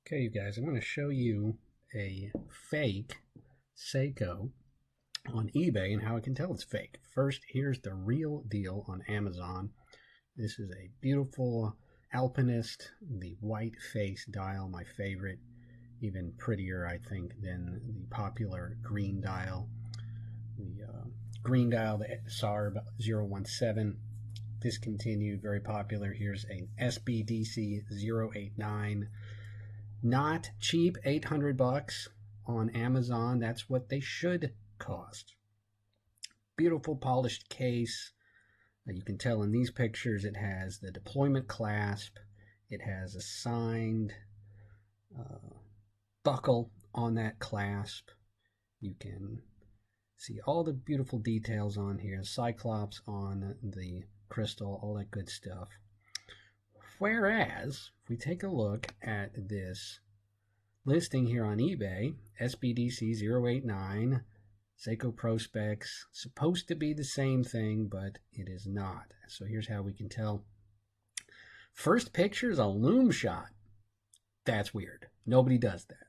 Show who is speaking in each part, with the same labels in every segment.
Speaker 1: Okay, you guys, I'm going to show you a fake Seiko on eBay and how I can tell it's fake. First, here's the real deal on Amazon. This is a beautiful Alpinist, the white face dial, my favorite, even prettier, I think, than the popular green dial. The green dial, the SARB 017, discontinued, very popular. Here's an SBDC 089. Not cheap, 800 bucks on Amazon. That's what they should cost. Beautiful polished case. You can tell in these pictures it has the deployment clasp. It has a signed buckle on that clasp. You can see all the beautiful details on here. Cyclops on the crystal, all that good stuff. Whereas, if we take a look at this listing here on eBay, SBDC 089, Seiko Prospex, supposed to be the same thing, but it is not. So here's how we can tell. First picture is a loom shot. That's weird. Nobody does that.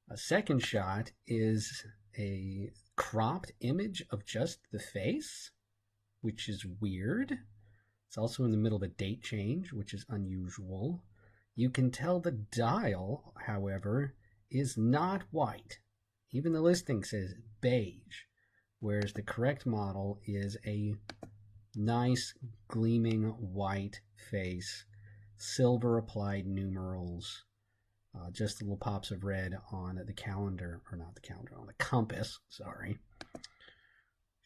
Speaker 1: A second shot is a cropped image of just the face, which is weird. It's also in the middle of a date change, which is unusual. You can tell the dial, however, is not white. Even the listing says beige, whereas the correct model is a nice gleaming white face, silver applied numerals, just little pops of red on the calendar, or not the calendar, on the compass, sorry.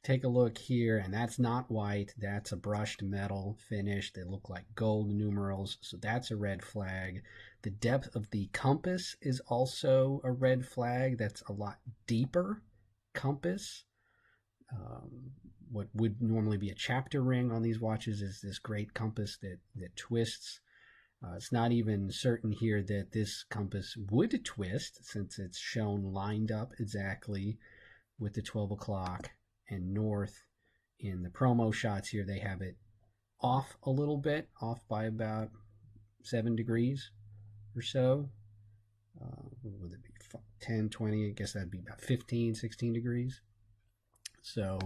Speaker 1: Take a look here, and that's not white. That's a brushed metal finish. They look like gold numerals, so that's a red flag. The depth of the compass is also a red flag. That's a lot deeper compass. What would normally be a chapter ring on these watches is this great compass that twists. It's not even certain here that this compass would twist, since it's shown lined up exactly with the 12 o'clock and north. In the promo shots here, they have it off a little bit, off by about 7 degrees or so. Would it be 10, 20? I guess that'd be about 15, 16 degrees. So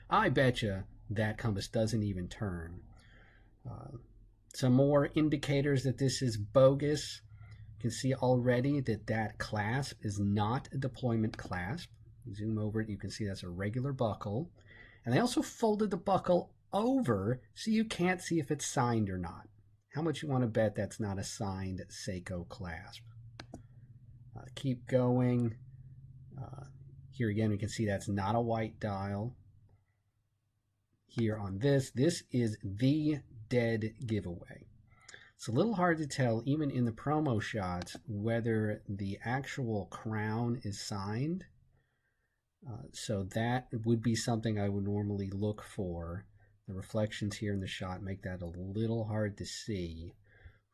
Speaker 1: I betcha that compass doesn't even turn. Some more indicators that this is bogus. You can see already that clasp is not a deployment clasp. Zoom over it, you can see that's a regular buckle. And they also folded the buckle over so you can't see if it's signed or not. How much you want to bet that's not a signed Seiko clasp? Keep going. Here again, we can see that's not a white dial. Here on this is the dead giveaway. It's a little hard to tell, even in the promo shots, whether the actual crown is signed. So that would be something I would normally look for. The reflections here in the shot make that a little hard to see,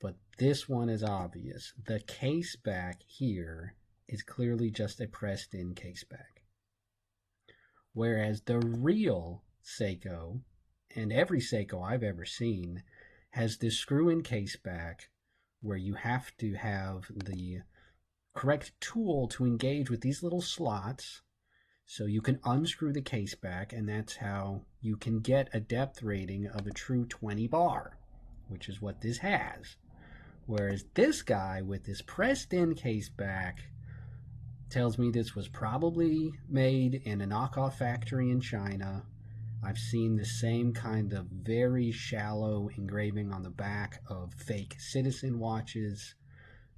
Speaker 1: but this one is obvious. The case back here is clearly just a pressed in case back. Whereas the real Seiko, and every Seiko I've ever seen, has this screw in case back where you have to have the correct tool to engage with these little slots. So you can unscrew the case back, and that's how you can get a depth rating of a true 20 bar, which is what this has. Whereas this guy with this pressed in case back tells me this was probably made in a knockoff factory in China. I've seen the same kind of very shallow engraving on the back of fake Citizen watches.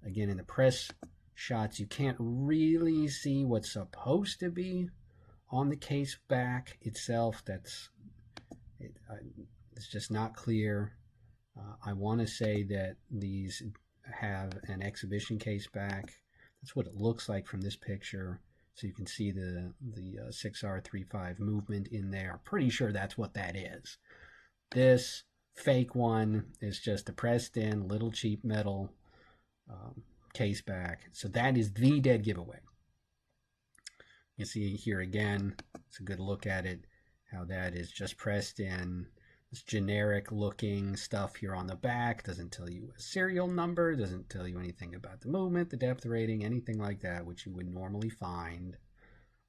Speaker 1: Again, in the press shots, you can't really see what's supposed to be on the case back itself. It's just not clear. I want to say that these have an exhibition case back. That's what it looks like from this picture. So you can see the 6R35 movement in there. Pretty sure that's what that is. This fake one is just a pressed in little cheap metal case back. So that is the dead giveaway. You see here again, it's a good look at it, how that is just pressed in. This generic looking stuff here on the back doesn't tell you a serial number, doesn't tell you anything about the movement, the depth rating, anything like that, which you would normally find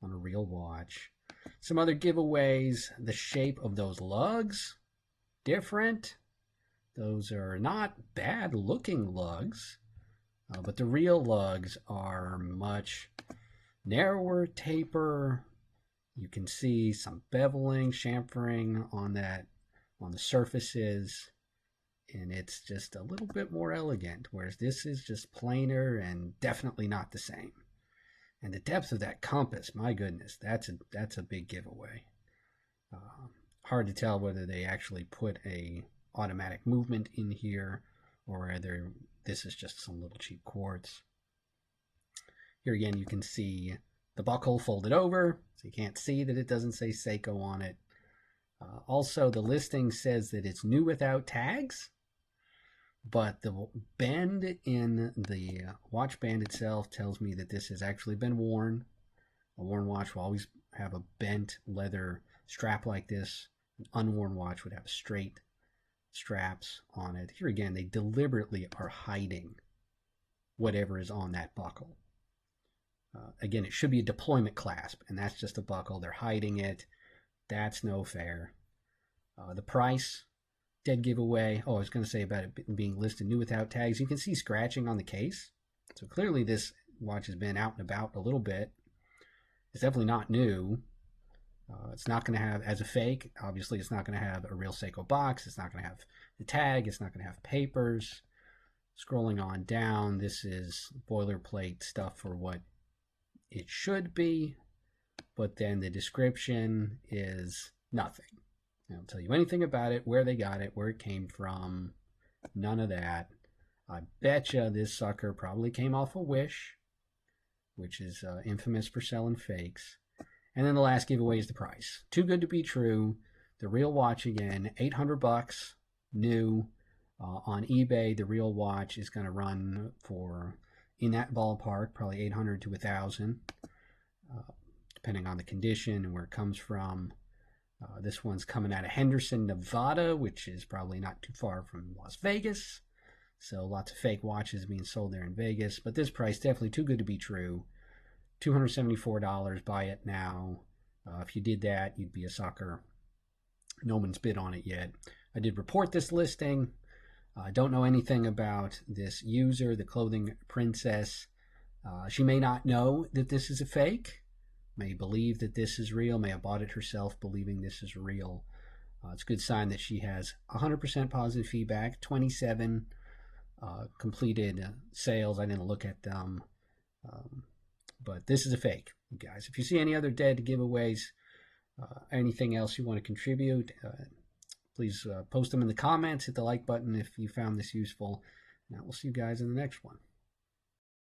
Speaker 1: on a real watch. Some other giveaways: the shape of those lugs, different. Those are not bad looking lugs, but the real lugs are much narrower, taper. You can see some beveling, chamfering on the surfaces, and it's just a little bit more elegant, whereas this is just plainer and definitely not the same. And the depth of that compass, my goodness, that's a big giveaway. Hard to tell whether they actually put a automatic movement in here or whether this is just some little cheap quartz. Here again, you can see the buckle folded over, so you can't see that it doesn't say Seiko on it. Also, the listing says that it's new without tags, but the bend in the watch band itself tells me that this has actually been worn. A worn watch will always have a bent leather strap like this. An unworn watch would have straight straps on it. Here again, they deliberately are hiding whatever is on that buckle. Again, it should be a deployment clasp, and that's just a buckle. They're hiding it. That's no fair. The price, dead giveaway. Oh, I was going to say about it being listed new without tags. You can see scratching on the case. So clearly this watch has been out and about a little bit. It's definitely not new. It's not going to have, as a fake, obviously it's not going to have a real Seiko box. It's not going to have the tag. It's not going to have papers. Scrolling on down, this is boilerplate stuff for what it should be, but then the description is nothing. They don't tell you anything about it, where they got it, where it came from, none of that. I betcha this sucker probably came off a Wish, which is infamous for selling fakes. And then the last giveaway is the price. Too good to be true. The real watch again, $800, new. On eBay, the real watch is going to run for, in that ballpark, probably $800 to $1,000, depending on the condition and where it comes from. This one's coming out of Henderson, Nevada, which is probably not too far from Las Vegas. So lots of fake watches being sold there in Vegas. But this price, definitely too good to be true. $274, buy it now. If you did that, you'd be a sucker. No one's bid on it yet. I did report this listing. I don't know anything about this user, the clothing princess. She may not know that this is a fake, may believe that this is real, may have bought it herself believing this is real. It's a good sign that she has 100% positive feedback, 27 completed sales. I didn't look at them, but this is a fake, you guys. If you see any other dead giveaways, anything else you want to contribute, please post them in the comments. Hit the like button if you found this useful. And we'll see you guys in the next one.